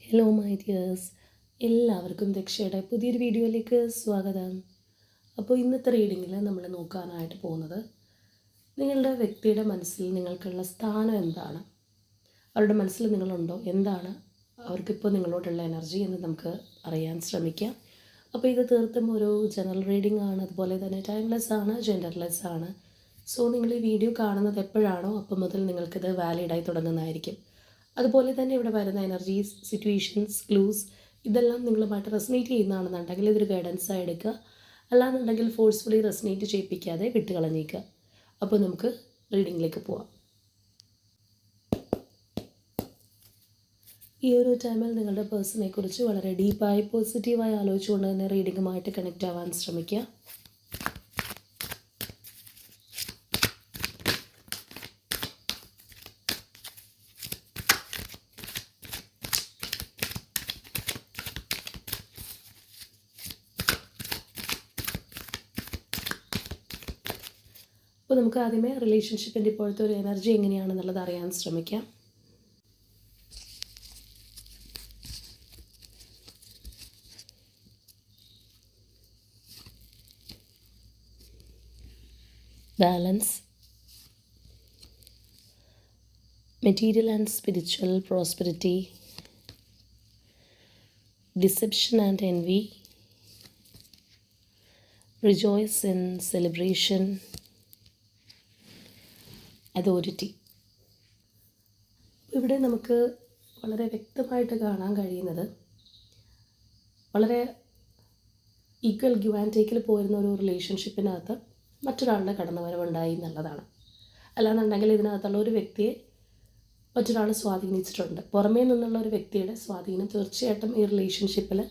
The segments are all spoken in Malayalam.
ഹലോ മൈ ഡിയേഴ്സ്, എല്ലാവർക്കും ദക്ഷയുടെ പുതിയൊരു വീഡിയോയിലേക്ക് സ്വാഗതം. അപ്പോൾ ഇന്നത്തെ റീഡിങ്ങിൽ നമ്മൾ നോക്കാനായിട്ട് പോകുന്നത് നിങ്ങളുടെ വ്യക്തിയുടെ മനസ്സിൽ നിങ്ങൾക്കുള്ള സ്ഥാനം എന്താണ്, അവരുടെ മനസ്സിൽ നിങ്ങളുണ്ടോ, എന്താണ് അവർക്കിപ്പോൾ നിങ്ങളോടുള്ള എനർജി എന്ന് നമുക്ക് അറിയാൻ ശ്രമിക്കാം. അപ്പോൾ ഇത് തീർത്തും ഒരു ജനറൽ റീഡിംഗ് ആണ്, അതുപോലെ തന്നെ ടൈംലെസ് ആണ്, ജെൻഡർലെസ് ആണ്. സോ നിങ്ങൾ ഈ വീഡിയോ കാണുന്നത് എപ്പോഴാണോ അപ്പം മുതൽ നിങ്ങൾക്കിത് വാലിഡായി തുടങ്ങുന്നതായിരിക്കും. അതുപോലെ തന്നെ ഇവിടെ വരുന്ന എനർജീസ്, സിറ്റുവേഷൻസ്, ക്ലൂസ് ഇതെല്ലാം നിങ്ങളുമായിട്ട് റെസനേറ്റ് ചെയ്യുന്നതാണെന്നുണ്ടെങ്കിൽ ഇതൊരു ഗൈഡൻസായി എടുക്കുക. അല്ലാന്നുണ്ടെങ്കിൽ ഫോഴ്സ്ഫുള്ളി റെസനേറ്റ് ചെയ്യിപ്പിക്കാതെ വിട്ടുകളഞ്ഞേക്കുക. അപ്പോൾ നമുക്ക് റീഡിങ്ങിലേക്ക് പോവാം. ഈ ഒരു ടൈമിൽ നിങ്ങളുടെ പേഴ്സണെ കുറിച്ച് വളരെ ഡീപ്പായി പോസിറ്റീവായി ആലോചിച്ചുകൊണ്ട് തന്നെ റീഡിങ്ങുമായിട്ട് കണക്റ്റ് ആവാൻ ശ്രമിക്കുക. അപ്പോൾ നമുക്ക് ആദ്യമേ റിലേഷൻഷിപ്പിൻ്റെ ഇപ്പോഴത്തെ ഒരു എനർജി എങ്ങനെയാണെന്നുള്ളത് അറിയാൻ ശ്രമിക്കാം. Balance, material and spiritual prosperity, deception and envy, rejoice in celebration, authority. ഇവിടെ നമുക്ക് വളരെ വ്യക്തമായിട്ട് കാണാൻ കഴിയുന്നത് വളരെ ഈക്വൽ ഗിവ് ആൻഡ് ടേക്കിൽ പോയിരുന്ന ഒരു റിലേഷൻഷിപ്പിനകത്ത് മറ്റൊരാളുടെ കടന്നുവരവുണ്ടായി എന്നുള്ളതാണ്. അല്ലാന്നുണ്ടെങ്കിൽ ഇതിനകത്തുള്ള ഒരു വ്യക്തിയെ മറ്റൊരാൾ സ്വാധീനിച്ചിട്ടുണ്ട്. പുറമേ നിന്നുള്ള ഒരു വ്യക്തിയുടെ സ്വാധീനം തീർച്ചയായിട്ടും ഈ റിലേഷൻഷിപ്പിൽ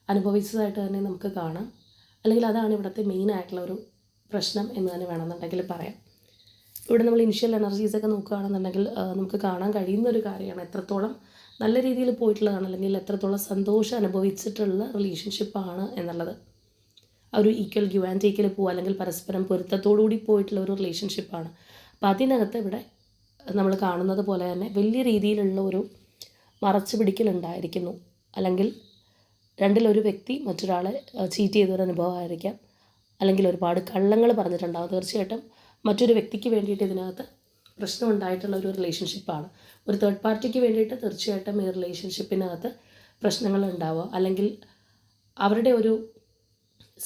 അനുഭവിച്ചതായിട്ട് തന്നെ നമുക്ക് കാണാം. അല്ലെങ്കിൽ അതാണ് ഇവിടുത്തെ മെയിനായിട്ടുള്ള ഒരു പ്രശ്നം എന്ന് തന്നെ വേണമെന്നുണ്ടെങ്കിൽ പറയാം. ഇവിടെ നമ്മൾ ഇനിഷ്യൽ എനർജീസൊക്കെ നോക്കുകയാണെന്നുണ്ടെങ്കിൽ നമുക്ക് കാണാൻ കഴിയുന്ന ഒരു കാര്യമാണ് എത്രത്തോളം നല്ല രീതിയിൽ പോയിട്ടുള്ളതാണ്, അല്ലെങ്കിൽ എത്രത്തോളം സന്തോഷം അനുഭവിച്ചിട്ടുള്ള റിലേഷൻഷിപ്പാണ് എന്നുള്ളത്. ആ ഒരു ഈക്വൽ ഗിവ് ആൻഡ് ടേക്കിൽ പോവുക, അല്ലെങ്കിൽ പരസ്പരം പൊരുത്തത്തോടുകൂടി പോയിട്ടുള്ള ഒരു റിലേഷൻഷിപ്പാണ്. അപ്പോൾ അതിനകത്ത് ഇവിടെ നമ്മൾ കാണുന്നത് പോലെ തന്നെ വലിയ രീതിയിലുള്ള ഒരു മറച്ചു പിടിക്കലുണ്ടായിരിക്കുന്നു. അല്ലെങ്കിൽ രണ്ടിലൊരു വ്യക്തി മറ്റൊരാളെ ചീറ്റ് ചെയ്തൊരു അനുഭവമായിരിക്കാം, അല്ലെങ്കിൽ ഒരുപാട് കള്ളങ്ങൾ പറഞ്ഞിട്ടുണ്ടാകും. തീർച്ചയായിട്ടും മറ്റൊരു വ്യക്തിക്ക് വേണ്ടിയിട്ട് ഇതിനകത്ത് പ്രശ്നം ഉണ്ടായിട്ടുള്ള ഒരു റിലേഷൻഷിപ്പാണ്. ഒരു തേർഡ് പാർട്ടിക്ക് വേണ്ടിയിട്ട് തീർച്ചയായിട്ടും ഈ റിലേഷൻഷിപ്പിനകത്ത് പ്രശ്നങ്ങൾ ഉണ്ടാവുക, അല്ലെങ്കിൽ അവരുടെ ഒരു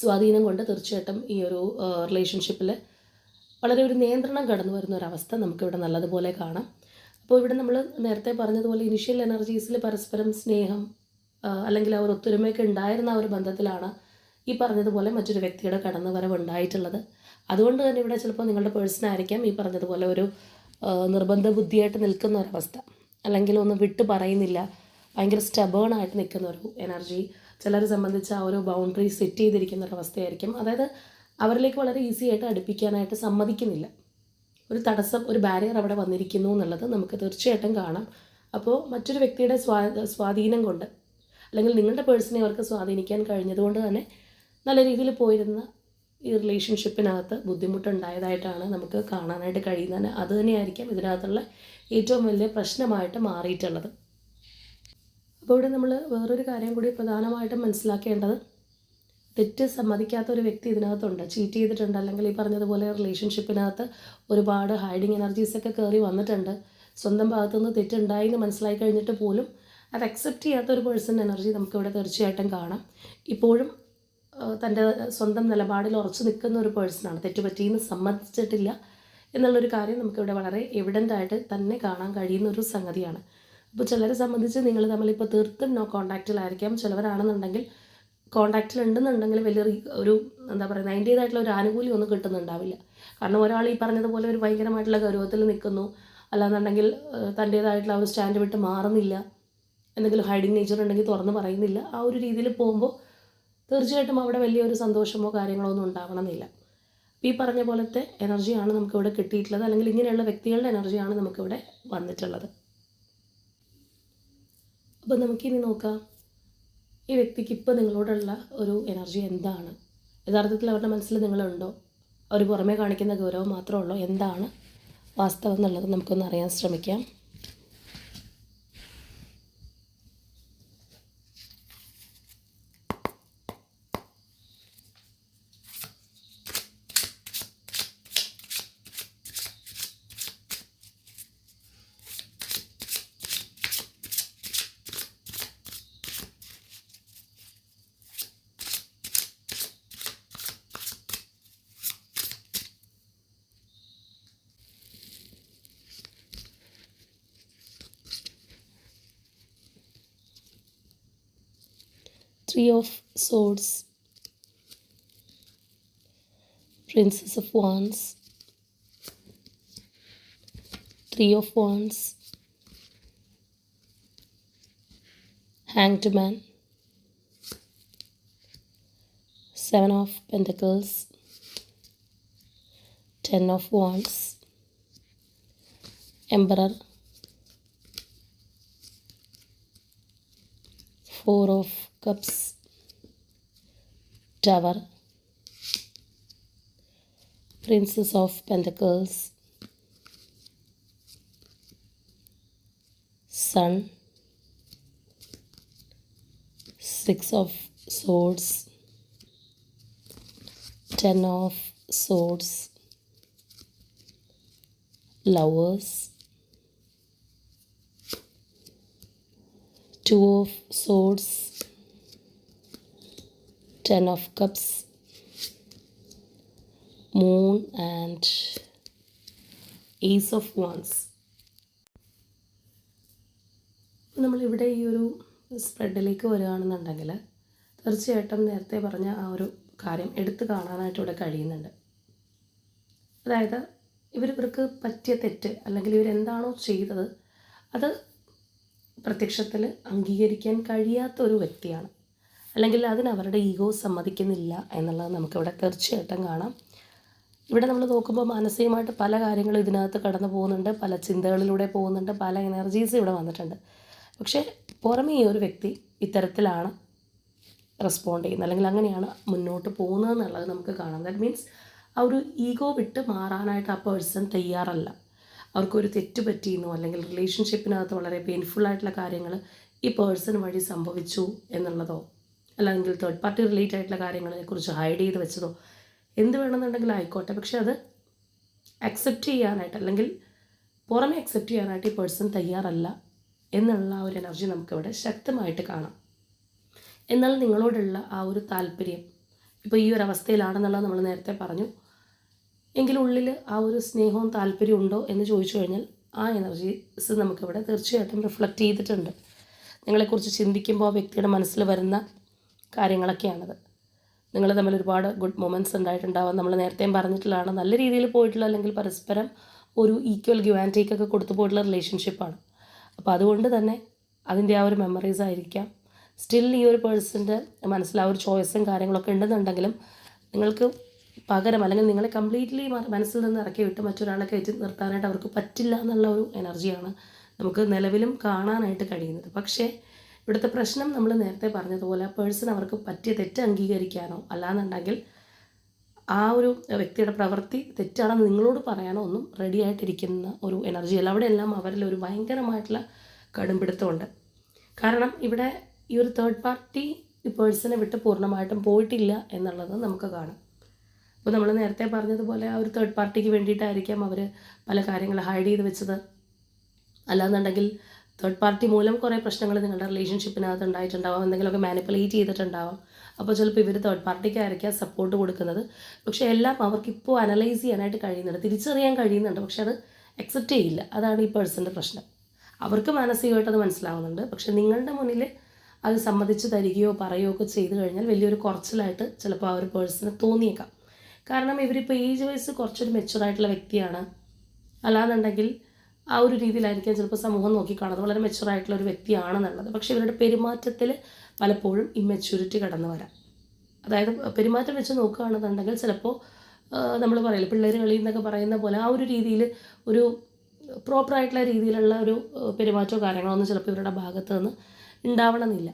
സ്വാധീനം കൊണ്ട് തീർച്ചയായിട്ടും ഈ ഒരു റിലേഷൻഷിപ്പിൽ വളരെ ഒരു നിയന്ത്രണം കടന്നു വരുന്ന ഒരവസ്ഥ നമുക്കിവിടെ നല്ലതുപോലെ കാണാം. അപ്പോൾ ഇവിടെ നമ്മൾ നേരത്തെ പറഞ്ഞതുപോലെ ഇനിഷ്യൽ എനർജീസിൽ പരസ്പരം സ്നേഹം അല്ലെങ്കിൽ അവർ ഒത്തൊരുമയൊക്കെ ഉണ്ടായിരുന്ന ആ ഒരു ബന്ധത്തിലാണ് ഈ പറഞ്ഞതുപോലെ മറ്റൊരു വ്യക്തിയുടെ കടന്നുവരവ് ഉണ്ടായിട്ടുള്ളത്. അതുകൊണ്ട് തന്നെ ഇവിടെ ചിലപ്പോൾ നിങ്ങളുടെ പേഴ്സണായിരിക്കാം ഈ പറഞ്ഞതുപോലെ ഒരു നിർബന്ധ ബുദ്ധിയായിട്ട് നിൽക്കുന്ന ഒരവസ്ഥ, അല്ലെങ്കിൽ ഒന്നും വിട്ട് പറയുന്നില്ല, ഭയങ്കര സ്റ്റബേണായിട്ട് നിൽക്കുന്ന ഒരു എനർജി. ചിലരെ സംബന്ധിച്ച് ആ ഒരു ബൗണ്ടറി സെറ്റ് ചെയ്തിരിക്കുന്ന ഒരവസ്ഥയായിരിക്കും. അതായത് അവരിലേക്ക് വളരെ ഈസി ആയിട്ട് അടുപ്പിക്കാനായിട്ട് സമ്മതിക്കുന്നില്ല, ഒരു തടസ്സം, ഒരു ബാരിയർ അവിടെ വന്നിരിക്കുന്നു എന്നുള്ളത് നമുക്ക് തീർച്ചയായിട്ടും കാണാം. അപ്പോൾ മറ്റൊരു വ്യക്തിയുടെ സ്വാധീനം കൊണ്ട്, അല്ലെങ്കിൽ നിങ്ങളുടെ പേഴ്സണെ അവർക്ക് സ്വാധീനിക്കാൻ കഴിഞ്ഞതുകൊണ്ട് തന്നെ നല്ല രീതിയിൽ പോയിരുന്ന ഈ റിലേഷൻഷിപ്പിനകത്ത് ബുദ്ധിമുട്ടുണ്ടായതായിട്ടാണ് നമുക്ക് കാണാനായിട്ട് കഴിയുന്നത്. അത് തന്നെയായിരിക്കും ഇതിനകത്തുള്ള ഏറ്റവും വലിയ പ്രശ്നമായിട്ട് മാറിയിട്ടുള്ളത്. അപ്പോൾ ഇവിടെ നമ്മൾ വേറൊരു കാര്യം കൂടി പ്രധാനമായിട്ടും മനസ്സിലാക്കേണ്ടത്, തെറ്റ് സമ്മതിക്കാത്ത ഒരു വ്യക്തി ഇതിനകത്തുണ്ട്, ചീറ്റ് ചെയ്തിട്ടുണ്ട്, അല്ലെങ്കിൽ ഈ പറഞ്ഞതുപോലെ റിലേഷൻഷിപ്പിനകത്ത് ഒരുപാട് ഹൈഡിങ് എനർജീസൊക്കെ കയറി വന്നിട്ടുണ്ട്. സ്വന്തം ഭാഗത്തുനിന്ന് തെറ്റുണ്ടായി എന്ന് മനസ്സിലായി കഴിഞ്ഞിട്ട് പോലും അത് അക്സെപ്റ്റ് ചെയ്യാത്ത ഒരു പേഴ്സൺ എനർജി നമുക്കിവിടെ തീർച്ചയായിട്ടും കാണാം. ഇപ്പോഴും തൻ്റെ സ്വന്തം നിലപാടിൽ ഉറച്ചു നിൽക്കുന്ന ഒരു പേഴ്സണാണ്. തെറ്റുപറ്റിയെന്ന് സമ്മതിച്ചിട്ടില്ല എന്നുള്ളൊരു കാര്യം നമുക്കിവിടെ വളരെ എവിഡൻ്റായിട്ട് തന്നെ കാണാൻ കഴിയുന്ന ഒരു സംഗതിയാണ്. അപ്പോൾ ചിലരെ സംബന്ധിച്ച് നിങ്ങൾ തമ്മിലിപ്പോൾ തീർത്തും നോ കോൺടാക്റ്റിലായിരിക്കാം. ചിലവരാണെന്നുണ്ടെങ്കിൽ കോൺടാക്റ്റിലുണ്ടെന്നുണ്ടെങ്കിൽ വലിയ ഒരു എന്താ പറയുക, അതിൻ്റേതായിട്ടുള്ള ഒരു ആനുകൂല്യം ഒന്നും കിട്ടുന്നുണ്ടാവില്ല. കാരണം ഒരാൾ ഈ പറഞ്ഞതുപോലെ ഒരു ഭയങ്കരമായിട്ടുള്ള ഗൗരവത്തിൽ നിൽക്കുന്നു, അല്ലാന്നുണ്ടെങ്കിൽ തൻ്റേതായിട്ടുള്ള ഒരു സ്റ്റാൻഡ് വിട്ട് മാറുന്നില്ല, എന്തെങ്കിലും ഹൈഡിങ് നേച്ചർ ഉണ്ടെങ്കിൽ തുറന്ന് പറയുന്നില്ല. ആ ഒരു രീതിയിൽ പോകുമ്പോൾ തീർച്ചയായിട്ടും അവിടെ വലിയൊരു സന്തോഷമോ കാര്യങ്ങളോ ഒന്നും ഉണ്ടാവണമെന്നില്ല. ഈ പറഞ്ഞ പോലത്തെ എനർജിയാണ് നമുക്കിവിടെ കിട്ടിയിട്ടുള്ളത്, അല്ലെങ്കിൽ ഇങ്ങനെയുള്ള വ്യക്തികളുടെ എനർജിയാണ് നമുക്കിവിടെ വന്നിട്ടുള്ളത്. അപ്പോൾ നമുക്കിനി നോക്കാം, ഈ വ്യക്തിക്ക് ഇപ്പോൾ നിങ്ങളോടുള്ള ഒരു എനർജി എന്താണ്, യഥാർത്ഥത്തിൽ അവരുടെ മനസ്സിൽ നിങ്ങളുണ്ടോ, അവർ പുറമേ കാണിക്കുന്ന ഗൗരവം മാത്രമേ ഉള്ളൂ, എന്താണ് വാസ്തവം എന്നുള്ളത് നമുക്കൊന്ന് അറിയാൻ ശ്രമിക്കാം. Three of Swords, Princess of Wands, Three of Wands, Hanged Man, Seven of Pentacles, Ten of Wands, Emperor, Four of Cups, Tower, Princess of Pentacles, Sun, Six of Swords, Ten of Swords, Lovers, Two of Swords, Ten of Cups, Moon and Ace of Wands. നമ്മളിവിടെ ഈ ഒരു സ്പ്രെഡിലേക്ക് വരികയാണെന്നുണ്ടെങ്കിൽ തീർച്ചയായിട്ടും നേരത്തെ പറഞ്ഞ ആ ഒരു കാര്യം എടുത്തു കാണാനായിട്ട് ഇവിടെ കഴിയുന്നുണ്ട്. അതായത് ഇവർക്ക് പറ്റിയ തെറ്റ് അല്ലെങ്കിൽ ഇവരെന്താണോ ചെയ്തത് അത് പ്രത്യക്ഷത്തിൽ അംഗീകരിക്കാൻ കഴിയാത്ത ഒരു വ്യക്തിയാണ്, അല്ലെങ്കിൽ അതിന് അവരുടെ ഈഗോ സമ്മതിക്കുന്നില്ല എന്നുള്ളത് നമുക്കിവിടെ തീർച്ചയായിട്ടും കാണാം. ഇവിടെ നമ്മൾ നോക്കുമ്പോൾ മാനസികമായിട്ട് പല കാര്യങ്ങളും ഇതിനകത്ത് കടന്നു പോകുന്നുണ്ട്, പല ചിന്തകളിലൂടെ പോകുന്നുണ്ട്, പല എനർജീസ് ഇവിടെ വന്നിട്ടുണ്ട്. പക്ഷേ പുറമേ ഈ ഒരു വ്യക്തി ഇത്തരത്തിലാണ് റെസ്പോണ്ട് ചെയ്യുന്നത്, അല്ലെങ്കിൽ അങ്ങനെയാണ് മുന്നോട്ട് പോകുന്നത് എന്നുള്ളത് നമുക്ക് കാണാം. ദാറ്റ് മീൻസ് ആ ഒരു ഈഗോ വിട്ട് മാറാനായിട്ട് ആ പേഴ്സൺ തയ്യാറല്ല. അവർക്കൊരു തെറ്റ് പറ്റിയെന്നോ അല്ലെങ്കിൽ റിലേഷൻഷിപ്പിനകത്ത് വളരെ പെയിൻഫുള്ളായിട്ടുള്ള കാര്യങ്ങൾ ഈ പേഴ്സൺ വഴി സംഭവിച്ചു എന്നുള്ളതോ, അല്ലെങ്കിൽ തേർഡ് പാർട്ടി റിലേറ്റഡ് ആയിട്ടുള്ള കാര്യങ്ങളെക്കുറിച്ച് ഹൈഡ് ചെയ്ത് വെച്ചതോ എന്ത് വേണമെന്നുണ്ടെങ്കിലും ആയിക്കോട്ടെ, പക്ഷെ അത് അക്സെപ്റ്റ് ചെയ്യാനായിട്ട് അല്ലെങ്കിൽ പുറമെ അക്സെപ്റ്റ് ചെയ്യാനായിട്ട് ഈ പേഴ്സൺ തയ്യാറല്ല എന്നുള്ള ഒരു എനർജി നമുക്കിവിടെ ശക്തമായിട്ട് കാണാം. എന്നാൽ നിങ്ങളോടുള്ള ആ ഒരു താല്പര്യം ഇപ്പോൾ ഈ ഒരു അവസ്ഥയിലാണെന്നുള്ളത് നമ്മൾ നേരത്തെ പറഞ്ഞു. എങ്കിലും ഉള്ളിൽ ആ ഒരു സ്നേഹവും താല്പര്യവും ഉണ്ടോ എന്ന് ചോദിച്ചു കഴിഞ്ഞാൽ ആ എനർജീസ് നമുക്കിവിടെ തീർച്ചയായിട്ടും റിഫ്ലക്റ്റ് ചെയ്തിട്ടുണ്ട്. നിങ്ങളെക്കുറിച്ച് ചിന്തിക്കുമ്പോൾ ആ വ്യക്തിയുടെ മനസ്സിൽ വരുന്ന കാര്യങ്ങളൊക്കെയാണത്. നിങ്ങൾ തമ്മിൽ ഒരുപാട് ഗുഡ് മൊമെൻറ്റ്സ് ഉണ്ടായിട്ടുണ്ടാവാം. നമ്മൾ നേരത്തെയും പറഞ്ഞിട്ടുള്ളതാണ്, നല്ല രീതിയിൽ പോയിട്ടുള്ള അല്ലെങ്കിൽ പരസ്പരം ഒരു ഈക്വൽ ഗിവ് ആൻഡ് ടേക്ക് ഒക്കെ കൊടുത്തു പോയിട്ടുള്ള റിലേഷൻഷിപ്പാണ്. അപ്പോൾ അതുകൊണ്ട് തന്നെ അതിൻ്റെ ആ ഒരു മെമ്മറീസ് ആയിരിക്കാം സ്റ്റിൽ ഈ ഒരു പേഴ്സൻ്റെ മനസ്സിൽ ആ ഒരു ചോയ്സും കാര്യങ്ങളൊക്കെ ഉണ്ടെന്നുണ്ടെങ്കിലും നിങ്ങൾക്ക് പകരം അല്ലെങ്കിൽ നിങ്ങളെ കംപ്ലീറ്റ്ലി മനസ്സിൽ നിന്ന് ഇറക്കി വിട്ട് മറ്റൊരാളെ കയറ്റി നിർത്താനായിട്ട് അവർക്ക് പറ്റില്ല എന്നുള്ള ഒരു എനർജിയാണ് നമുക്ക് നിലവിലും കാണാനായിട്ട് കഴിയുന്നത്. പക്ഷേ ഇവിടുത്തെ പ്രശ്നം നമ്മൾ നേരത്തെ പറഞ്ഞതുപോലെ ആ പേഴ്സൺ അവർക്ക് പറ്റിയ തെറ്റ് അംഗീകരിക്കാനോ അല്ലാന്നുണ്ടെങ്കിൽ ആ ഒരു വ്യക്തിയുടെ പ്രവൃത്തി തെറ്റാണെന്ന് നിങ്ങളോട് പറയാനോ ഒന്നും റെഡി ആയിട്ടിരിക്കുന്ന ഒരു എനർജിയല്ല. അവിടെയെല്ലാം അവരിൽ ഒരു ഭയങ്കരമായിട്ടുള്ള കടുംപിടുത്തമുണ്ട്. കാരണം ഇവിടെ ഈ ഒരു തേർഡ് പാർട്ടി ഈ പേഴ്സണെ വിട്ട് പൂർണ്ണമായിട്ടും പോയിട്ടില്ല എന്നുള്ളത് നമുക്ക് കാണാം. അപ്പോൾ നമ്മൾ നേരത്തെ പറഞ്ഞതുപോലെ ആ ഒരു തേർഡ് പാർട്ടിക്ക് വേണ്ടിയിട്ടായിരിക്കാം അവർ പല കാര്യങ്ങൾ ഹൈഡ് ചെയ്ത് വെച്ചത്. അല്ലാന്നുണ്ടെങ്കിൽ തേർഡ് പാർട്ടി മൂലം കുറേ പ്രശ്നങ്ങൾ നിങ്ങളുടെ റിലേഷൻഷിപ്പിനകത്ത് ഉണ്ടായിട്ടുണ്ടാവാം, എന്തെങ്കിലുമൊക്കെ മാനിപ്പുലേറ്റ് ചെയ്തിട്ടുണ്ടാവാം. അപ്പോൾ ചിലപ്പോൾ ഇവർ തേർഡ് പാർട്ടിക്കായിരിക്കാം സപ്പോർട്ട് കൊടുക്കുന്നത്. പക്ഷേ എല്ലാം അവർക്കിപ്പോൾ അനലൈസ് ചെയ്യാനായിട്ട് കഴിയുന്നുണ്ട്, തിരിച്ചറിയാൻ കഴിയുന്നുണ്ട്, പക്ഷെ അത് അക്സെപ്റ്റ് ചെയ്യില്ല. അതാണ് ഈ പേഴ്സൻ്റെ പ്രശ്നം. അവർക്ക് മാനസികമായിട്ട് അത് മനസ്സിലാവുന്നുണ്ട്, പക്ഷെ നിങ്ങളുടെ മുന്നിൽ അത് സമ്മതിച്ച് തരികയോ പറയുകയോ ഒക്കെ ചെയ്തു കഴിഞ്ഞാൽ വലിയൊരു കുറച്ചിലായിട്ട് ചിലപ്പോൾ ആ ഒരു പേഴ്സണ് തോന്നിയേക്കാം. കാരണം ഇവരിപ്പോൾ ഏജ് വൈസ് കുറച്ചൊരു മെച്ചുവറായിട്ടുള്ള വ്യക്തിയാണ്. അല്ലാന്നുണ്ടെങ്കിൽ ആ ഒരു രീതിയിലായിരിക്കാം ചിലപ്പോൾ സമൂഹം നോക്കിക്കാണുന്നത് വളരെ മെച്ചുവറായിട്ടുള്ള ഒരു വ്യക്തിയാണെന്നുള്ളത്. പക്ഷേ ഇവരുടെ പെരുമാറ്റത്തിൽ പലപ്പോഴും ഇമ്മെച്യൂരിറ്റി കടന്നു വരാം. അതായത് പെരുമാറ്റം വെച്ച് നോക്കുകയാണെന്നുണ്ടെങ്കിൽ ചിലപ്പോൾ നമ്മൾ പറയില്ല പിള്ളേർ കളി എന്നൊക്കെ പറയുന്ന പോലെ ആ ഒരു രീതിയിൽ ഒരു പ്രോപ്പറായിട്ടുള്ള രീതിയിലുള്ള ഒരു പെരുമാറ്റമോ കാര്യങ്ങളൊന്നും ചിലപ്പോൾ ഇവരുടെ ഭാഗത്ത് നിന്ന് ഉണ്ടാവണമെന്നില്ല.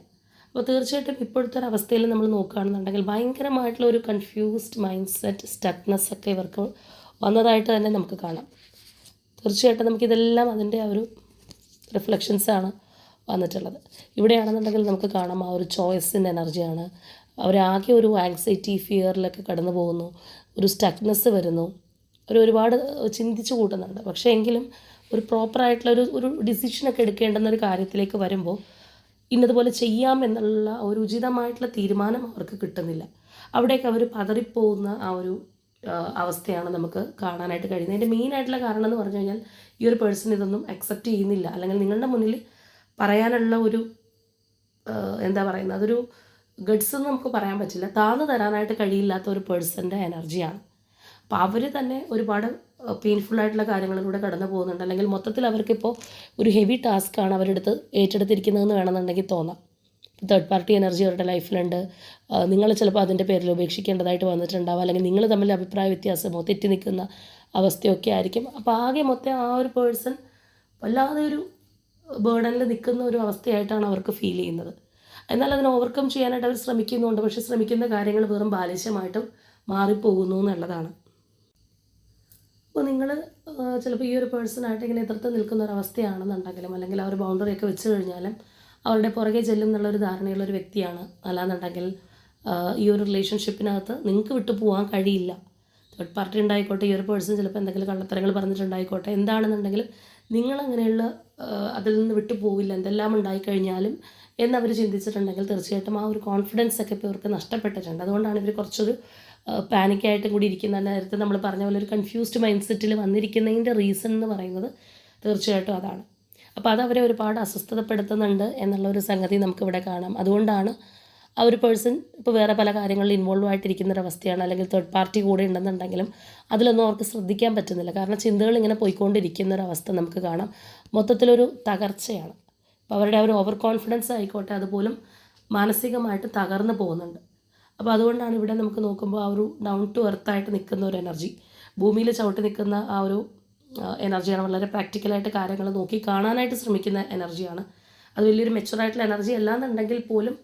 അപ്പോൾ തീർച്ചയായിട്ടും ഇപ്പോഴത്തെ ഒരു അവസ്ഥയിൽ നമ്മൾ നോക്കുകയാണെന്നുണ്ടെങ്കിൽ ഭയങ്കരമായിട്ടുള്ള ഒരു കൺഫ്യൂസ്ഡ് മൈൻഡ് സെറ്റ്, സ്റ്റക്നെസ് ഒക്കെ ഇവർക്ക് വന്നതായിട്ട് തന്നെ നമുക്ക് കാണാം. തീർച്ചയായിട്ടും നമുക്കിതെല്ലാം അതിൻ്റെ ആ ഒരു റിഫ്ലക്ഷൻസാണ് വന്നിട്ടുള്ളത്. ഇവിടെയാണെന്നുണ്ടെങ്കിൽ നമുക്ക് കാണാം ആ ഒരു ചോയ്സിൻ്റെ എനർജിയാണ്. അവരാകെ ഒരു ആങ്സൈറ്റി ഫിയറിലൊക്കെ കടന്നു പോകുന്നു, ഒരു സ്റ്റക്നെസ് വരുന്നു, ഒരുപാട് ചിന്തിച്ചു കൂട്ടുന്നുണ്ട്. പക്ഷേ എങ്കിലും ഒരു പ്രോപ്പറായിട്ടുള്ള ഒരു ഡിസിഷനൊക്കെ എടുക്കേണ്ടുന്ന ഒരു കാര്യത്തിലേക്ക് വരുമ്പോൾ ഇന്നതുപോലെ ചെയ്യാം എന്നുള്ള ഒരു ഉചിതമായിട്ടുള്ള തീരുമാനം അവർക്ക് കിട്ടുന്നില്ല. അവിടേക്ക് അവർ പതറിപ്പോകുന്ന ആ ഒരു അവസ്ഥയാണ് നമുക്ക് കാണാനായിട്ട് കഴിയുന്നത്. അതിൻ്റെ മെയിനായിട്ടുള്ള കാരണം എന്ന് പറഞ്ഞു കഴിഞ്ഞാൽ ഈ ഒരു പേഴ്സൺ ഇതൊന്നും അക്സെപ്റ്റ് ചെയ്യുന്നില്ല, അല്ലെങ്കിൽ നിങ്ങളുടെ മുന്നിൽ പറയാനുള്ള ഒരു എന്താ പറയുന്നത്, അതൊരു ഗഡ്സ് എന്ന് നമുക്ക് പറയാൻ പറ്റില്ല, താന്ന് തരാനായിട്ട് കഴിയില്ലാത്ത ഒരു പേഴ്സൻ്റെ എനർജിയാണ്. അപ്പോൾ അവർ തന്നെ ഒരുപാട് പെയിൻഫുള്ളായിട്ടുള്ള കാര്യങ്ങളിലൂടെ കടന്നു പോകുന്നുണ്ട്. അല്ലെങ്കിൽ മൊത്തത്തിൽ അവർക്കിപ്പോൾ ഒരു ഹെവി ടാസ്ക്കാണ് അവരെടുത്ത് ഏറ്റെടുത്തിരിക്കുന്നതെന്ന് വേണമെന്നുണ്ടെങ്കിൽ തോന്നാം. തേർഡ് പാർട്ടി എനർജി അവരുടെ ലൈഫിലുണ്ട്. നിങ്ങൾ ചിലപ്പോൾ അതിൻ്റെ പേരിൽ ഉപേക്ഷിക്കേണ്ടതായിട്ട് വന്നിട്ടുണ്ടാവും, അല്ലെങ്കിൽ നിങ്ങൾ തമ്മിൽ അഭിപ്രായ വ്യത്യാസമോ തെറ്റി നിൽക്കുന്ന അവസ്ഥയൊക്കെ ആയിരിക്കും. അപ്പോൾ ആകെ മൊത്തം ആ ഒരു പേഴ്സൺ വല്ലാതെ ഒരു ബേർഡനിൽ നിൽക്കുന്ന ഒരു അവസ്ഥയായിട്ടാണ് അവർക്ക് ഫീൽ ചെയ്യുന്നത്. എന്നാൽ അതിനെ ഓവർകം ചെയ്യാനായിട്ട് അവർ ശ്രമിക്കുന്നുണ്ട്, പക്ഷേ ശ്രമിക്കുന്ന കാര്യങ്ങൾ വെറും ബാലിശമായിട്ടും മാറിപ്പോകുന്നു എന്നുള്ളതാണ്. അപ്പോൾ നിങ്ങൾ ചിലപ്പോൾ ഈ ഒരു പേഴ്സണായിട്ട് ഇങ്ങനെ എതിർത്ത് നിൽക്കുന്ന ഒരു അവസ്ഥയാണെന്നുണ്ടെങ്കിലും, അല്ലെങ്കിൽ ആ ഒരു ബൗണ്ടറിയൊക്കെ വെച്ച് കഴിഞ്ഞാലും അവരുടെ പുറകെ ചെല്ലും എന്നുള്ളൊരു ധാരണയുള്ളൊരു വ്യക്തിയാണ്. അല്ലാന്നുണ്ടെങ്കിൽ ഈ ഒരു റിലേഷൻഷിപ്പിനകത്ത് നിങ്ങൾക്ക് വിട്ടു പോകാൻ കഴിയില്ല. തേർഡ് പാർട്ടി ഉണ്ടായിക്കോട്ടെ, ഈ ഒരു പേഴ്സൺ ചിലപ്പോൾ എന്തെങ്കിലും കള്ളത്തരങ്ങൾ പറഞ്ഞിട്ടുണ്ടായിക്കോട്ടെ, എന്താണെന്നുണ്ടെങ്കിലും നിങ്ങളങ്ങനെയുള്ള അതിൽ നിന്ന് വിട്ടു പോവില്ല എന്തെല്ലാം ഉണ്ടായിക്കഴിഞ്ഞാലും എന്നവർ ചിന്തിച്ചിട്ടുണ്ടെങ്കിൽ തീർച്ചയായിട്ടും ആ ഒരു കോൺഫിഡൻസ് ഒക്കെ ഇപ്പോൾ ഇവർക്ക് നഷ്ടപ്പെട്ടിട്ടുണ്ട്. അതുകൊണ്ടാണ് ഇവർ കുറച്ചൊരു പാനിക്കായിട്ടും കൂടി ഇരിക്കുന്ന, നേരത്തെ നമ്മൾ പറഞ്ഞ പോലെ ഒരു കൺഫ്യൂസ്ഡ് മൈൻഡ് സെറ്റിൽ വന്നിരിക്കുന്നതിൻ്റെ റീസൺ എന്ന് പറയുന്നത് തീർച്ചയായിട്ടും അതാണ്. അപ്പോൾ അത് അവരെ ഒരുപാട് അസ്വസ്ഥതപ്പെടുത്തുന്നുണ്ട് എന്നുള്ളൊരു സംഗതി നമുക്കിവിടെ കാണാം. അതുകൊണ്ടാണ് ആ ഒരു പേഴ്സൺ ഇപ്പോൾ വേറെ പല കാര്യങ്ങളിൽ ഇൻവോൾവ് ആയിട്ടിരിക്കുന്നൊരവസ്ഥയാണ്, അല്ലെങ്കിൽ തേർഡ് പാർട്ടി കൂടെ ഉണ്ടെന്നുണ്ടെങ്കിലും അതിലൊന്നും അവർക്ക് ശ്രദ്ധിക്കാൻ പറ്റുന്നില്ല. കാരണം ചിന്തകൾ ഇങ്ങനെ പോയിക്കൊണ്ടിരിക്കുന്നൊരവസ്ഥ നമുക്ക് കാണാം. മൊത്തത്തിലൊരു തകർച്ചയാണ്. അപ്പോൾ അവരുടെ ആ ഒരു ഓവർ കോൺഫിഡൻസ് ആയിക്കോട്ടെ, അതുപോലും മാനസികമായിട്ട് തകർന്നു പോകുന്നുണ്ട്. അപ്പോൾ അതുകൊണ്ടാണ് ഇവിടെ നമുക്ക് നോക്കുമ്പോൾ ആ ഒരു ഡൗൺ ടു എർത്തായിട്ട് നിൽക്കുന്ന ഒരു എനർജി, ഭൂമിയിൽ ചവിട്ടി നിൽക്കുന്ന ആ ഒരു എനർജിയാണ്. വളരെ പ്രാക്ടിക്കലായിട്ട് കാര്യങ്ങൾ നോക്കി കാണാനായിട്ട് ശ്രമിക്കുന്ന എനർജിയാണ്. അത് വലിയൊരു മെച്ചുറായിട്ടുള്ള എനർജി അല്ലാന്നുണ്ടെങ്കിൽ പോലും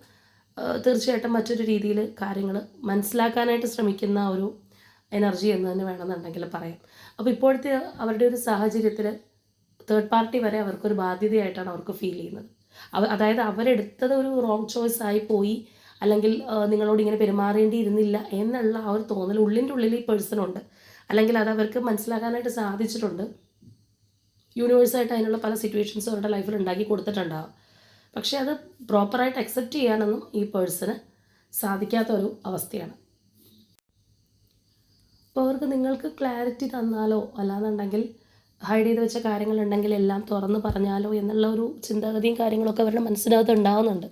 തീർച്ചയായിട്ടും മറ്റൊരു രീതിയിൽ കാര്യങ്ങൾ മനസ്സിലാക്കാനായിട്ട് ശ്രമിക്കുന്ന ഒരു എനർജി എന്ന് തന്നെ വേണമെന്നുണ്ടെങ്കിൽ പറയാം. അപ്പോൾ ഇപ്പോഴത്തെ അവരുടെ ഒരു സാഹചര്യത്തിൽ തേർഡ് പാർട്ടി വരെ അവർക്കൊരു ബാധ്യതയായിട്ടാണ് അവർക്ക് ഫീൽ ചെയ്യുന്നത്. അതായത് അവരെടുത്തത് ഒരു റോങ് ചോയ്സ് ആയി പോയി, അല്ലെങ്കിൽ നിങ്ങളോട് ഇങ്ങനെ പെരുമാറേണ്ടിയിരുന്നില്ല എന്നുള്ള ആ ഒരു തോന്നൽ ഉള്ളിൻ്റെ ഉള്ളിൽ ഈ പേഴ്സണുണ്ട്, അല്ലെങ്കിൽ അത് അവർക്ക് മനസ്സിലാക്കാനായിട്ട് സാധിച്ചിട്ടുണ്ട്. യൂണിവേഴ്സായിട്ട് അതിനുള്ള പല സിറ്റുവേഷൻസും അവരുടെ ലൈഫിൽ ഉണ്ടാക്കി കൊടുത്തിട്ടുണ്ടാകും. പക്ഷേ അത് പ്രോപ്പറായിട്ട് അക്സെപ്റ്റ് ചെയ്യാനൊന്നും ഈ പേഴ്സണ് സാധിക്കാത്തൊരു അവസ്ഥയാണ്. അപ്പോൾ അവർക്ക് നിങ്ങൾക്ക് ക്ലാരിറ്റി തന്നാലോ, അല്ലാന്നുണ്ടെങ്കിൽ ഹൈഡ് ചെയ്ത് വെച്ച കാര്യങ്ങളുണ്ടെങ്കിൽ എല്ലാം തുറന്ന് പറഞ്ഞാലോ എന്നുള്ള ഒരു ചിന്താഗതിയും കാര്യങ്ങളൊക്കെ അവരുടെ മനസ്സിനകത്ത് ഉണ്ടാകുന്നുണ്ട്.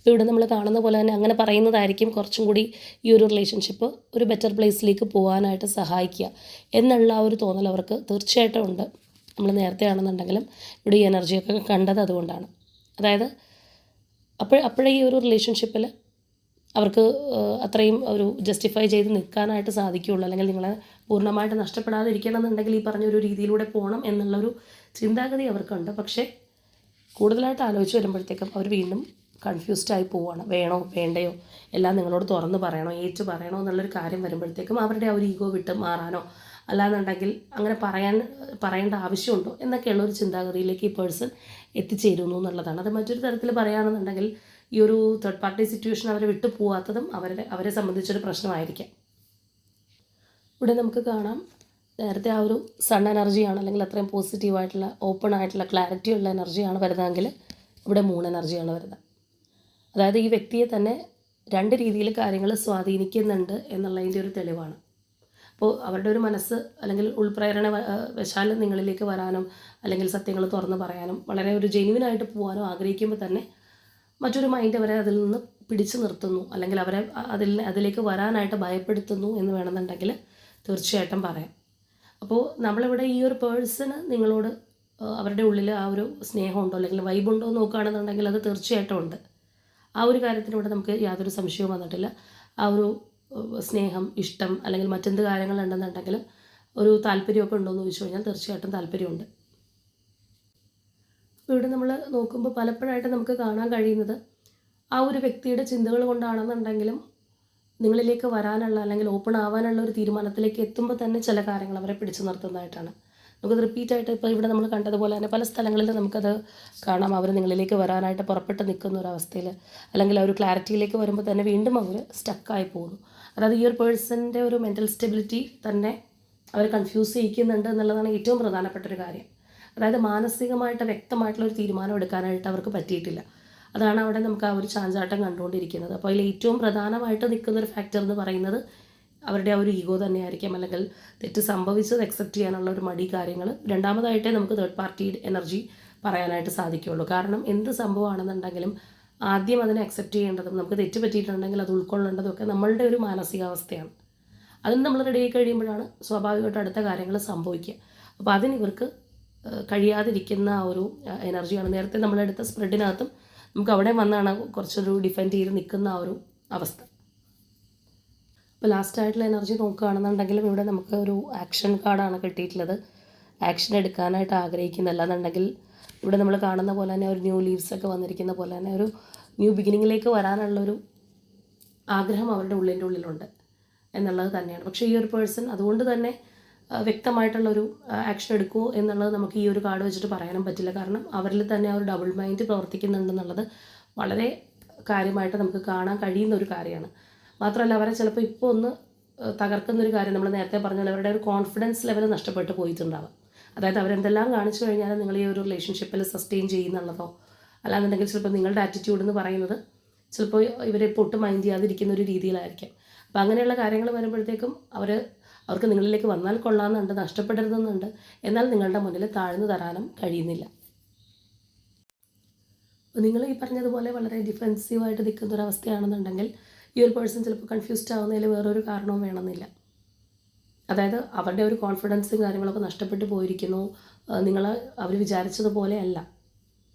ഇവിടെ നമ്മൾ കാണുന്ന പോലെ തന്നെ അങ്ങനെ പറയുന്നതായിരിക്കും കുറച്ചും കൂടി ഈ ഒരു റിലേഷൻഷിപ്പ് ഒരു ബെറ്റർ പ്ലേസിലേക്ക് പോകാനായിട്ട് സഹായിക്കുക എന്നുള്ള ആ ഒരു തോന്നൽ അവർക്ക് തീർച്ചയായിട്ടും ഉണ്ട്. നമ്മൾ നേരത്തെ ആണെന്നുണ്ടെങ്കിലും ഇവിടെ ഈ എനർജിയൊക്കെ കണ്ടത് അതുകൊണ്ടാണ്. അതായത് അപ്പോഴേ ഈ ഒരു റിലേഷൻഷിപ്പിൽ അവർക്ക് അത്രയും ഒരു ജസ്റ്റിഫൈ ചെയ്ത് നിൽക്കാനായിട്ട് സാധിക്കുകയുള്ളൂ. അല്ലെങ്കിൽ നിങ്ങളെ പൂർണ്ണമായിട്ട് നഷ്ടപ്പെടാതെ ഇരിക്കണമെന്നുണ്ടെങ്കിൽ ഈ പറഞ്ഞൊരു രീതിയിലൂടെ പോകണം എന്നുള്ളൊരു ചിന്താഗതി അവർക്കുണ്ട്. പക്ഷേ കൂടുതലായിട്ട് ആലോചിച്ച് വരുമ്പോഴത്തേക്കും അവർ വീണ്ടും കൺഫ്യൂസ്ഡായി പോവുകയാണ്. വേണോ വേണ്ടയോ, എല്ലാം നിങ്ങളോട് തുറന്ന് പറയണോ ഏറ്റു പറയണോ എന്നുള്ളൊരു കാര്യം വരുമ്പോഴത്തേക്കും അവരുടെ ആ ഒരു ഈഗോ വിട്ട് മാറാനോ, അല്ലാന്നുണ്ടെങ്കിൽ അങ്ങനെ പറയേണ്ട ആവശ്യമുണ്ടോ എന്നൊക്കെയുള്ളൊരു ചിന്താഗതിയിലേക്ക് ഈ പേഴ്സൺ എത്തിച്ചേരുന്നു എന്നുള്ളതാണ്. അത് മറ്റൊരു തരത്തിൽ പറയുകയാണെന്നുണ്ടെങ്കിൽ ഈ ഒരു തേർഡ് പാർട്ടി സിറ്റുവേഷൻ അവരെ വിട്ടു പോകാത്തതും അവരെ സംബന്ധിച്ചൊരു പ്രശ്നമായിരിക്കാം. ഇവിടെ നമുക്ക് കാണാം, നേരത്തെ ആ ഒരു സൺ എനർജിയാണ്, അല്ലെങ്കിൽ അത്രയും പോസിറ്റീവായിട്ടുള്ള ഓപ്പൺ ആയിട്ടുള്ള ക്ലാരിറ്റി ഉള്ള എനർജിയാണ് വരുന്നതെങ്കിൽ ഇവിടെ മൂൺ എനർജിയാണ് വരുന്നത്. അതായത് ഈ വ്യക്തിയെ തന്നെ രണ്ട് രീതിയിൽ കാര്യങ്ങൾ സ്വാധീനിക്കുന്നുണ്ട് എന്നുള്ളതിൻ്റെ ഒരു തെളിവാണ്. അപ്പോൾ അവരുടെ ഒരു മനസ്സ് അല്ലെങ്കിൽ ഉൾപ്രേരണ വശാൽ നിങ്ങളിലേക്ക് വരാനും, അല്ലെങ്കിൽ സത്യങ്ങൾ തുറന്ന് പറയാനും, വളരെ ഒരു ജെന്യുവിനായിട്ട് പോകാനും ആഗ്രഹിക്കുമ്പോൾ തന്നെ മറ്റൊരു മൈൻഡ് അവരെ അതിൽ നിന്ന് പിടിച്ചു നിർത്തുന്നു, അല്ലെങ്കിൽ അവരെ അതിലേക്ക് വരാനായിട്ട് ഭയപ്പെടുത്തുന്നു എന്ന് വേണമെന്നുണ്ടെങ്കിൽ തീർച്ചയായിട്ടും പറയാം. അപ്പോൾ നമ്മളിവിടെ ഈ ഒരു പേഴ്സണ് നിങ്ങളോട് അവരുടെ ഉള്ളിൽ ആ ഒരു സ്നേഹമുണ്ടോ അല്ലെങ്കിൽ വൈബുണ്ടോ എന്ന് നോക്കുകയാണെന്നുണ്ടെങ്കിൽ അത് തീർച്ചയായിട്ടും ഉണ്ട്. ആ ഒരു കാര്യത്തിനിവിടെ നമുക്ക് യാതൊരു സംശയവും വന്നിട്ടില്ല. ആ ഒരു സ്നേഹം, ഇഷ്ടം, അല്ലെങ്കിൽ മറ്റെന്ത് കാര്യങ്ങളുണ്ടെന്നുണ്ടെങ്കിലും ഒരു താല്പര്യമൊക്കെ ഉണ്ടോയെന്ന് ചോദിച്ചു കഴിഞ്ഞാൽ തീർച്ചയായിട്ടും താല്പര്യമുണ്ട്. ഇവിടെ നമ്മൾ നോക്കുമ്പോൾ പലപ്പോഴായിട്ട് നമുക്ക് കാണാൻ കഴിയുന്നത് ആ ഒരു വ്യക്തിയുടെ ചിന്തകൾ കൊണ്ടാണെന്നുണ്ടെങ്കിലും നിങ്ങളിലേക്ക് വരാനുള്ള അല്ലെങ്കിൽ ഓപ്പൺ ആവാനുള്ള ഒരു തീരുമാനത്തിലേക്ക് എത്തുമ്പോൾ തന്നെ ചില കാര്യങ്ങൾ അവരെ പിടിച്ചു നിർത്തുന്നതായിട്ടാണ്. നമുക്കത് റിപ്പീറ്റായിട്ട് ഇപ്പോൾ ഇവിടെ നമ്മൾ കണ്ടതുപോലെ തന്നെ പല സ്ഥലങ്ങളിൽ നമുക്കത് കാണാം. അവർ നിങ്ങളിലേക്ക് വരാനായിട്ട് പുറപ്പെട്ട് നിൽക്കുന്ന ഒരവസ്ഥയിൽ, അല്ലെങ്കിൽ ആ ഒരു ക്ലാരിറ്റിയിലേക്ക് വരുമ്പോൾ തന്നെ വീണ്ടും അവർ സ്റ്റക്കായി പോകുന്നു. അതായത് ഈ ഒരു പേഴ്സൻ്റെ ഒരു മെൻ്റൽ സ്റ്റെബിലിറ്റി തന്നെ അവർ കൺഫ്യൂസ് ചെയ്യിക്കുന്നുണ്ട് എന്നുള്ളതാണ് ഏറ്റവും പ്രധാനപ്പെട്ടൊരു കാര്യം. അതായത് മാനസികമായിട്ട് വ്യക്തമായിട്ടുള്ളൊരു തീരുമാനം എടുക്കാനായിട്ട് അവർക്ക് പറ്റിയിട്ടില്ല. അതാണ് അവിടെ നമുക്ക് ആ ഒരു ചാഞ്ചാട്ടം കണ്ടുകൊണ്ടിരിക്കുന്നത്. അപ്പോൾ അതിൽ ഏറ്റവും പ്രധാനമായിട്ട് നിൽക്കുന്നൊരു ഫാക്ടർ എന്ന് പറയുന്നത് അവരുടെ ആ ഒരു ഈഗോ തന്നെയായിരിക്കും, അല്ലെങ്കിൽ തെറ്റ് സംഭവിച്ചത് അക്സെപ്റ്റ് ചെയ്യാനുള്ള ഒരു മടി കാര്യങ്ങൾ. രണ്ടാമതായിട്ടേ നമുക്ക് തേർഡ് പാർട്ടി എനർജി പറയാനായിട്ട് സാധിക്കുകയുള്ളൂ. കാരണം എന്ത് സംഭവമാണെന്നുണ്ടെങ്കിലും ആദ്യം അതിനെ അക്സെപ്റ്റ് ചെയ്യേണ്ടതും നമുക്ക് തെറ്റ് പറ്റിയിട്ടുണ്ടെങ്കിൽ അത് ഉൾക്കൊള്ളേണ്ടതും ഒക്കെ നമ്മളുടെ ഒരു മാനസികാവസ്ഥയാണ്. അതിന് നമ്മൾ റെഡിയായി കഴിയുമ്പോഴാണ് സ്വാഭാവികമായിട്ട് അടുത്ത കാര്യങ്ങൾ സംഭവിക്കുക. അപ്പോൾ അതിന് ഇവർക്ക് കഴിയാതിരിക്കുന്ന ആ ഒരു എനർജിയാണ്. നേരത്തെ നമ്മളെടുത്ത സ്പ്രെഡിനകത്തും നമുക്ക് അവിടെ വന്നാണ് കുറച്ചൊരു ഡിഫെൻഡ് ചെയ്ത് നിൽക്കുന്ന ആ ഒരു അവസ്ഥ. അപ്പോൾ ലാസ്റ്റായിട്ടുള്ള എനർജി നോക്കുകയാണെന്നുണ്ടെങ്കിലും ഇവിടെ നമുക്ക് ഒരു ആക്ഷൻ കാർഡാണ് കിട്ടിയിട്ടുള്ളത്. ആക്ഷൻ എടുക്കാനായിട്ട് ആഗ്രഹിക്കുന്നില്ല എന്നുണ്ടെങ്കിൽ ഇവിടെ നമ്മൾ കാണുന്ന പോലെ തന്നെ ഒരു ന്യൂ ലീവ്സൊക്കെ വന്നിരിക്കുന്ന പോലെ തന്നെ ഒരു ന്യൂ ബിഗിനിങ്ങിലേക്ക് വരാനുള്ളൊരു ആഗ്രഹം അവരുടെ ഉള്ളിലുണ്ട് എന്നുള്ളത് തന്നെയാണ്. പക്ഷേ ഈ ഒരു പേഴ്സൺ അതുകൊണ്ട് തന്നെ വ്യക്തമായിട്ടുള്ളൊരു ആക്ഷൻ എടുക്കുമോ എന്നുള്ളത് നമുക്ക് ഈ ഒരു കാർഡ് വെച്ചിട്ട് പറയാനും പറ്റില്ല. കാരണം അവരിൽ തന്നെ ആ ഒരു ഡബിൾ മൈൻഡ് പ്രവർത്തിക്കുന്നുണ്ടെന്നുള്ളത് വളരെ കാര്യമായിട്ട് നമുക്ക് കാണാൻ കഴിയുന്ന ഒരു കാര്യമാണ്. മാത്രമല്ല അവരെ ചിലപ്പോൾ ഇപ്പോൾ ഒന്ന് തകർക്കുന്നൊരു കാര്യം നമ്മൾ നേരത്തെ പറഞ്ഞാൽ അവരുടെ ഒരു കോൺഫിഡൻസ് ലെവൽ നഷ്ടപ്പെട്ട് പോയിട്ടുണ്ടാവാം. അതായത് അവരെന്തെല്ലാം കാണിച്ചു കഴിഞ്ഞാലും നിങ്ങൾ ഈ ഒരു റിലേഷൻഷിപ്പിൽ സസ്റ്റെയിൻ ചെയ്യുന്നുള്ളതോ അല്ലാന്നുണ്ടെങ്കിൽ ചിലപ്പോൾ നിങ്ങളുടെ ആറ്റിറ്റ്യൂഡ് എന്ന് പറയുന്നത് ചിലപ്പോൾ ഇവരെ പൊട്ട് മൈൻഡ് ചെയ്യാതിരിക്കുന്ന ഒരു രീതിയിലായിരിക്കാം. അപ്പോൾ അങ്ങനെയുള്ള കാര്യങ്ങൾ വരുമ്പോഴത്തേക്കും അവർക്ക് നിങ്ങളിലേക്ക് വന്നാൽ കൊള്ളാമെന്നുണ്ട്, നഷ്ടപ്പെടരുതെന്നുണ്ട്, എന്നാൽ നിങ്ങളുടെ മുന്നിൽ താഴ്ന്നു തരാനും കഴിയുന്നില്ല. നിങ്ങൾ ഈ പറഞ്ഞതുപോലെ വളരെ ഡിഫെൻസീവായിട്ട് നിൽക്കുന്ന ഒരവസ്ഥയാണെന്നുണ്ടെങ്കിൽ ഈ ഒരു പേഴ്സൺ ചിലപ്പോൾ കൺഫ്യൂസ്ഡ് ആവുന്നതിൽ വേറൊരു കാരണവും വേണമെന്നില്ല. അതായത് അവരുടെ ഒരു കോൺഫിഡൻസും കാര്യങ്ങളൊക്കെ നഷ്ടപ്പെട്ടു പോയിരിക്കുന്നു. അവർ വിചാരിച്ചതുപോലെ അല്ല.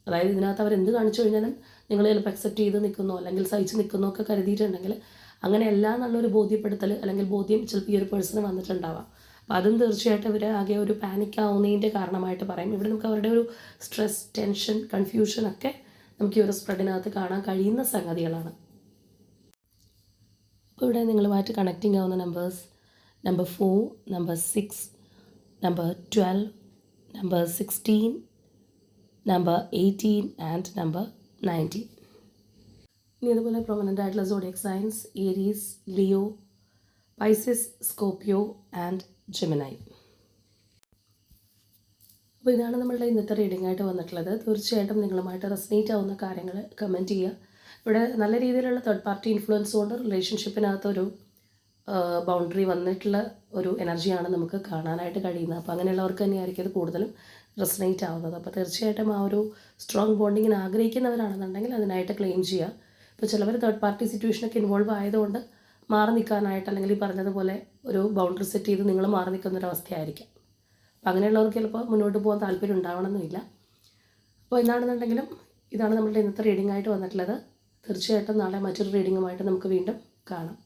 അതായത് ഇതിനകത്ത് അവരെന്ത് കാണിച്ചു കഴിഞ്ഞാലും നിങ്ങൾ ചിലപ്പോൾ അക്സെപ്റ്റ് ചെയ്ത് നിൽക്കുന്നോ അല്ലെങ്കിൽ സഹിച്ച് നിൽക്കുന്നോ ഒക്കെ കരുതിയിട്ടുണ്ടെങ്കിൽ അങ്ങനെയല്ല എന്നുള്ളൊരു ബോധ്യപ്പെടുത്തൽ അല്ലെങ്കിൽ ബോധ്യം ചിലപ്പോൾ ഈ ഒരു പേഴ്സണ് വന്നിട്ടുണ്ടാവാം. അപ്പോൾ അതും തീർച്ചയായിട്ടും ഇവർ ആകെ ഒരു പാനിക് ആവുന്നതിൻ്റെ കാരണമായിട്ട് പറയും. ഇവിടെ നമുക്ക് അവരുടെ ഒരു സ്ട്രെസ്, ടെൻഷൻ, കൺഫ്യൂഷൻ ഒക്കെ നമുക്ക് ഈ ഒരു സ്പ്രെഡിനകത്ത് കാണാൻ കഴിയുന്ന സംഗതികളാണ്. അപ്പോൾ ഇവിടെ നിങ്ങളുമായിട്ട് കണക്റ്റിംഗ് ആവുന്ന numbers number 4, number 6, number 12, number 16, number 18 and number 19. ഇനി അതുപോലെ പ്രൊമനൻ്റ് ആയിട്ടുള്ള zodiac signs Aries, Leo, Pisces, Scorpio and Gemini. അപ്പോൾ ഇതാണ് നമ്മളുടെ ഇന്നത്തെ റീഡിംഗ് ആയിട്ട് വന്നിട്ടുള്ളത്. തീർച്ചയായിട്ടും നിങ്ങളുമായിട്ട് റെസനേറ്റ് ആവുന്ന കാര്യങ്ങൾ കമൻറ്റ് ചെയ്യുക. ഇവിടെ നല്ല രീതിയിലുള്ള തേർഡ് പാർട്ടി ഇൻഫ്ലുവൻസ് കൊണ്ട് റിലേഷൻഷിപ്പിനകത്തൊരു ബൗണ്ടറി വന്നിട്ടുള്ള ഒരു എനർജിയാണ് നമുക്ക് കാണാനായിട്ട് കഴിയുന്നത്. അപ്പോൾ അങ്ങനെയുള്ളവർക്ക് തന്നെയായിരിക്കും അത് കൂടുതലും റെസനേറ്റ് ആവുന്നത്. അപ്പോൾ തീർച്ചയായിട്ടും ആ ഒരു സ്ട്രോങ് ബോണ്ടിങ്ങിന് ആഗ്രഹിക്കുന്നവരാണെന്നുണ്ടെങ്കിൽ അതിനായിട്ട് ക്ലെയിം ചെയ്യുക. ഇപ്പോൾ ചിലവർ തേർഡ് പാർട്ടി സിറ്റുവേഷനൊക്കെ ഇൻവോൾവ് ആയതുകൊണ്ട് മാറി നിൽക്കാനായിട്ട് അല്ലെങ്കിൽ ഈ പറഞ്ഞതുപോലെ ഒരു ബൗണ്ടറി സെറ്റ് ചെയ്ത് നിങ്ങൾ മാറി നിൽക്കുന്നൊരവസ്ഥയായിരിക്കാം. അപ്പോൾ അങ്ങനെയുള്ളവർക്ക് ചിലപ്പോൾ മുന്നോട്ട് പോകാൻ താല്പര്യം ഉണ്ടാവണമെന്നില്ല. അപ്പോൾ എന്താണെന്നുണ്ടെങ്കിലും ഇതാണ് നമ്മളുടെ ഇന്നത്തെ റീഡിംഗ് ആയിട്ട് വന്നിട്ടുള്ളത്. തീർച്ചയായിട്ടും നാളെ മറ്റൊരു റീഡിങ്ങുമായിട്ട് നമുക്ക് വീണ്ടും കാണാം.